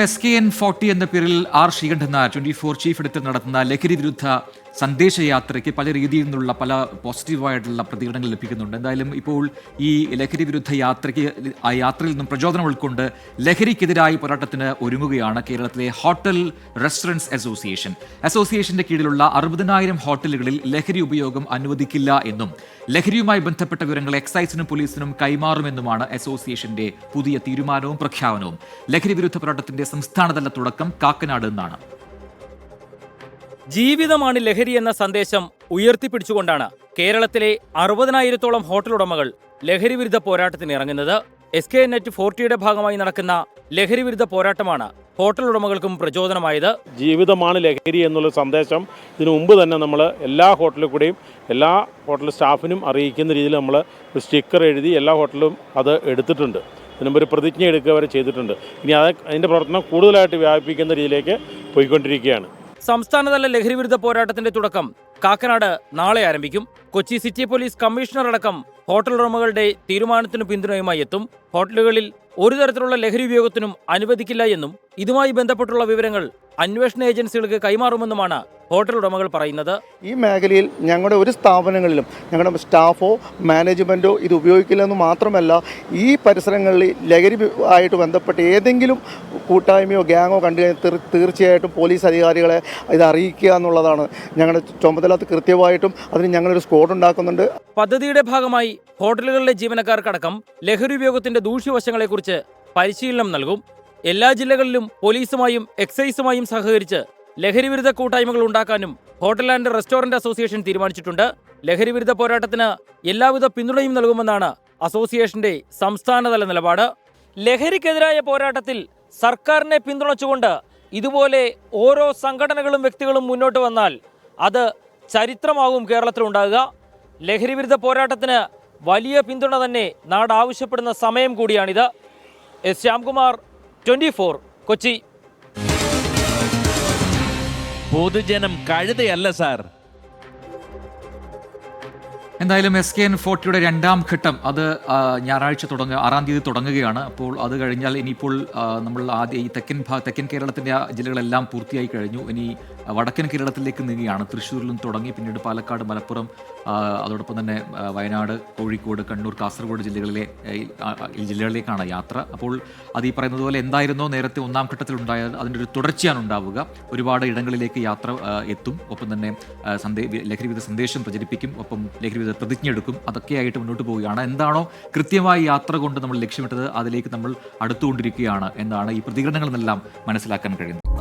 SKN40 എന്ന പേരിൽ R Sreekandan 24 chief editor നടത്തുന്ന ലഹരി വിരുദ്ധ സന്ദേശയാത്രയ്ക്ക് പല രീതിയിൽ നിന്നുള്ള പല പോസിറ്റീവായിട്ടുള്ള പ്രതികരണങ്ങൾ ലഭിക്കുന്നുണ്ട്. എന്തായാലും ഇപ്പോൾ ഈ ലഹരി വിരുദ്ധ യാത്രയിൽ നിന്നും പ്രചോദനം ഉൾക്കൊണ്ട് ലഹരിക്കെതിരായ പോരാട്ടത്തിന് ഒരുങ്ങുകയാണ് കേരളത്തിലെ ഹോട്ടൽ റെസ്റ്റോറൻറ്റ്സ് അസോസിയേഷന്റെ കീഴിലുള്ള 60,000 ഹോട്ടലുകളിൽ ലഹരി ഉപയോഗം അനുവദിക്കില്ല എന്നും ലഹരിയുമായി ബന്ധപ്പെട്ട വിവരങ്ങൾ എക്സൈസിനും പോലീസിനും കൈമാറുമെന്നുമാണ് അസോസിയേഷന്റെ പുതിയ തീരുമാനവും പ്രഖ്യാപനവും. ലഹരി വിരുദ്ധ പോരാട്ടത്തിന്റെ സംസ്ഥാനതല തുടക്കം കാക്കനാട് നിന്നാണ്. ജീവിതമാണ് ലഹരി എന്ന സന്ദേശം ഉയർത്തിപ്പിടിച്ചുകൊണ്ടാണ് കേരളത്തിലെ 60,000-ഓളം ഹോട്ടൽ ഉടമകൾ ലഹരി വിരുദ്ധ പോരാട്ടത്തിന് ഇറങ്ങുന്നത്. SKN40 ഭാഗമായി നടക്കുന്ന ലഹരി വിരുദ്ധ പോരാട്ടമാണ് ഹോട്ടൽ ഉടമകൾക്കും പ്രചോദനമായത്. ജീവിതമാണ് ലഹരി എന്നുള്ള സന്ദേശം ഇതിനു മുമ്പ് തന്നെ നമ്മൾ എല്ലാ ഹോട്ടലിൽ കൂടെയും എല്ലാ ഹോട്ടൽ സ്റ്റാഫിനും അറിയിക്കുന്ന രീതിയിൽ നമ്മൾ ഒരു സ്റ്റിക്കർ എഴുതി എല്ലാ ഹോട്ടലും അത് എടുത്തിട്ടുണ്ട്. ഇതിനുമ്പോൾ ഒരു പ്രതിജ്ഞ എടുക്കുക വരെ ചെയ്തിട്ടുണ്ട്. ഇനി അതിൻ്റെ പ്രവർത്തനം കൂടുതലായിട്ട് വ്യാപിപ്പിക്കുന്ന രീതിയിലേക്ക് പോയിക്കൊണ്ടിരിക്കുകയാണ്. സംസ്ഥാനതല ലഹരി വിരുദ്ധ പോരാട്ടത്തിന്റെ തുടക്കം കാക്കനാട് നാളെ ആരംഭിക്കും. കൊച്ചി സിറ്റി പോലീസ് കമ്മീഷണർ അടക്കം ഹോട്ടൽ ഉടമകളുടെ തീരുമാനത്തിന് പിന്തുണയുമായി എത്തും. ഹോട്ടലുകളിൽ ഒരു തരത്തിലുള്ള ലഹരി ഉപയോഗത്തിനും അനുവദിക്കില്ല എന്നും ഇതുമായി ബന്ധപ്പെട്ടുള്ള വിവരങ്ങൾ അന്വേഷണ ഏജൻസികൾക്ക് കൈമാറുമെന്നുമാണ് ഹോട്ടൽ ഉടമകൾ പറയുന്നത്. ഈ മേഖലയിൽ ഞങ്ങളുടെ ഒരു സ്ഥാപനങ്ങളിലും ഞങ്ങളുടെ സ്റ്റാഫോ മാനേജ്മെൻറ്റോ ഇത് ഉപയോഗിക്കില്ലെന്ന് മാത്രമല്ല, ഈ പരിസരങ്ങളിൽ ലഹരി ആയിട്ട് ബന്ധപ്പെട്ട് ഏതെങ്കിലും കൂട്ടായ്മയോ ഗ്യാങ്ങോ കണ്ടു കഴിഞ്ഞാൽ തീർച്ചയായിട്ടും പോലീസ് അധികാരികളെ ഇത് അറിയിക്കുക എന്നുള്ളതാണ് ഞങ്ങളുടെ ചുമതല. കൃത്യമായിട്ടും അതിന് ഞങ്ങളൊരു സ്ക്വാഡ് ഉണ്ടാക്കുന്നുണ്ട്. പദ്ധതിയുടെ ഭാഗമായി ഹോട്ടലുകളിലെ ജീവനക്കാർക്കടക്കം ലഹരി ഉപയോഗത്തിന്റെ ദൂഷ്യവശങ്ങളെക്കുറിച്ച് പരിശീലനം നൽകും. എല്ലാ ജില്ലകളിലും പോലീസുമായും എക്സൈസുമായും സഹകരിച്ച് ലഹരി വിരുദ്ധ കൂട്ടായ്മകൾ ഉണ്ടാക്കാനും ഹോട്ടൽ ആൻഡ് റെസ്റ്റോറന്റ് അസോസിയേഷൻ തീരുമാനിച്ചിട്ടുണ്ട്. ലഹരി വിരുദ്ധ പോരാട്ടത്തിന് എല്ലാവിധ പിന്തുണയും നൽകുമെന്നാണ് അസോസിയേഷന്റെ സംസ്ഥാനതല നിലപാട്. ലഹരിക്കെതിരായ പോരാട്ടത്തിൽ സർക്കാരിനെ പിന്തുണച്ചുകൊണ്ട് ഇതുപോലെ ഓരോ സംഘടനകളും വ്യക്തികളും മുന്നോട്ട് വന്നാൽ അത് ചരിത്രമാകും കേരളത്തിലുണ്ടാകുക. ലഹരി വിരുദ്ധ പോരാട്ടത്തിന് വലിയ പിന്തുണ തന്നെ നാട് ആവശ്യപ്പെടുന്ന സമയം കൂടിയാണിത്. എസ് ശ്യാംകുമാർ, 24 കൊച്ചി. പൊതുജനം കഴുതയല്ല സാർ. എന്തായാലും SKN40 രണ്ടാം ഘട്ടം അത് ഞായറാഴ്ച 6-ാം തീയതി തുടങ്ങുകയാണ്. അപ്പോൾ അത് കഴിഞ്ഞാൽ ഇനിയിപ്പോൾ നമ്മൾ ആദ്യം ഈ തെക്കൻ കേരളത്തിൻ്റെ ജില്ലകളെല്ലാം പൂർത്തിയായി കഴിഞ്ഞു. ഇനി വടക്കൻ കേരളത്തിലേക്ക് നീങ്ങുകയാണ്. തൃശ്ശൂരിലും തുടങ്ങി, പിന്നീട് പാലക്കാട്, മലപ്പുറം, അതോടൊപ്പം തന്നെ വയനാട്, കോഴിക്കോട്, കണ്ണൂർ, കാസർഗോഡ് ജില്ലകളിലേക്കാണ് യാത്ര. അപ്പോൾ അത് ഈ പറയുന്നത് പോലെ എന്തായിരുന്നോ നേരത്തെ 1-ാം ഘട്ടത്തിലുണ്ടായത് അതിൻ്റെ ഒരു തുടർച്ചയാണ് ഉണ്ടാവുക. ഒരുപാട് ഇടങ്ങളിലേക്ക് യാത്ര എത്തും. ഒപ്പം തന്നെ ലഹരി വിരുദ്ധ സന്ദേശം പ്രചരിപ്പിക്കും. ഒപ്പം ലഹരി പ്രതിജ്ഞ എടുക്കും. അതൊക്കെയായിട്ട് മുന്നോട്ട് പോവുകയാണ്. എന്താണോ കൃത്യമായി യാത്ര കൊണ്ട് നമ്മൾ ലക്ഷ്യമിട്ടത് അതിലേക്ക് നമ്മൾ അടുത്തുകൊണ്ടിരിക്കുകയാണ് എന്നാണ് ഈ പ്രതികരണങ്ങളിൽ നിന്നെല്ലാം മനസ്സിലാക്കാൻ കഴിയുന്നത്.